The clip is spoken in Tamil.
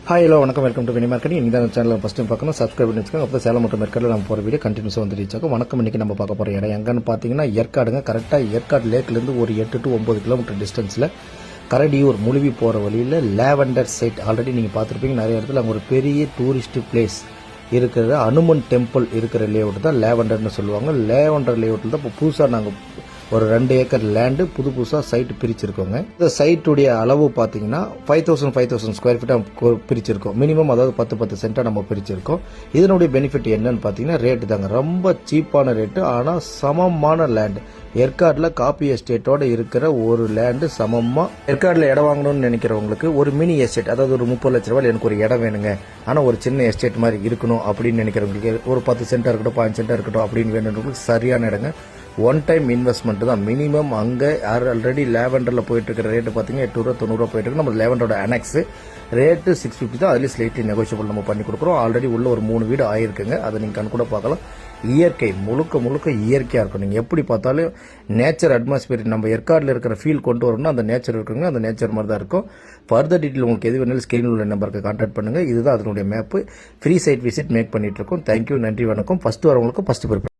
ஹாய் ஹலோ வணக்கம், வெல்கம் டு வினி மார்க்கெட்டிங். இந்த சேனலில் ஃபஸ்ட் டைம் பார்க்கணும், சப்ஸ்கிரைப் பண்ணி வச்சுக்கோங்க. அப்போ சேலம் மற்றும் ஏற்காடில் நம்ம போகிற வீடியோ கண்டினியூஸாக வந்து ரீச் ஆகும். வணக்கம். இன்றைக்கி நம்ம பார்க்க போகிற இடம் எங்கன்னு பார்த்தீங்கன்னா ஏற்காடுங்க. கரெக்டாக ஏற்காடு லேக்லேருந்து ஒரு 8 to 9 கிலோமீட்டர் டிஸ்டன்ஸில் கரடியூர் முழுவி போகிற வழியில் லேவண்டர் சைட் ஆல்ரெடி நீங்கள் பார்த்துருப்பீங்க. நிறைய இடத்துல அங்கே ஒரு பெரிய டூரிஸ்ட் பிளேஸ் இருக்கிற அனுமன் டெம்பிள் இருக்கிற லேஅவுட் தான் லேவண்டர்னு சொல்லுவாங்க. லேவண்டர் லேஅவுட்டில் தான் இப்போ புதுசாக நாங்கள் ஒரு 2 ஏக்கர் லேண்டு புதுசாக சைட்டு பிரிச்சிருக்கோங்க. இந்த சைட்டுடைய அளவு பார்த்தீங்கன்னா 5000 ஸ்கொயர் ஃபீட்டாக பிரிச்சிருக்கோம். மினிமம் அதாவது 10 சென்ட்டாக நம்ம பிரிச்சிருக்கோம். இதனுடைய பெனிஃபிட் என்னன்னு பார்த்தீங்கன்னா ரேட்டு தாங்க. ரொம்ப சீப்பான ரேட்டு, ஆனால் சமமான லேண்டு. ஏற்காடில் காப்பி எஸ்டேட்டோட இருக்கிற ஒரு லேண்டு சமமாக ஏற்காடில் இடம் வாங்கணும்னு நினைக்கிறவங்களுக்கு ஒரு மினி எஸ்டேட், அதாவது ஒரு 30 லட்ச ரூபாய் எனக்கு ஒரு இடம் வேணுங்க, ஆனால் ஒரு சின்ன எஸ்டேட் மாதிரி இருக்கணும் அப்படின்னு நினைக்கிறவங்களுக்கு, ஒரு 10 சென்ட்டாக இருக்கட்டும் 5 சென்ட்டாக இருக்கட்டும் அப்படின்னு வேணுன்றவங்களுக்கு சரியான இடங்க. ஒன் டைம் இன்வெஸ்ட்மெண்ட் தான். மினிமம் அங்கே ஆல்ரெடி லேவண்டரில் போயிட்டு இருக்கிற ரேட்டு பார்த்தீங்கன்னா 890 போயிட்டு இருக்கு. நம்ம லேவண்டரோட அனெக்ஸ் ரேட்டு 650 தான். அதுலேயும் ஸ்லைட்லி நெகோஷியபிள் நம்ம பண்ணி கொடுக்குறோம். ஆல்ரெடி உள்ள ஒரு 3 வீடு ஆயிருக்குங்க. அதை நீங்கள் கண் கூட பார்க்கலாம். இயற்கை முழுக்க இயற்கையாக இருக்கும். நீங்கள் எப்படி பார்த்தாலும் நேச்சர் அட்மாஸ்பியர் நம்ம ஏற்காடில் இருக்கிற ஃபீல் கொண்டு வரணும்னா அந்த நேச்சர் இருக்குங்க. அந்த நேச்சர் மாதிரி தான் இருக்கும். ஃபர்தர் டீட்டெயில் உங்களுக்கு எது வேணாலும் ஸ்க்ரீனில் உள்ள நம்பருக்கு கான்டாக்ட் பண்ணுங்கள். இதுதான் அதனுடைய map. Free site visit make பண்ணிட்டு இருக்கோம். தேங்க்யூ, நன்றி, வணக்கம். ஃபஸ்ட்டு வரவங்களுக்கு ஃபஸ்ட்டு ப்ரிஃபரன்ஸ்.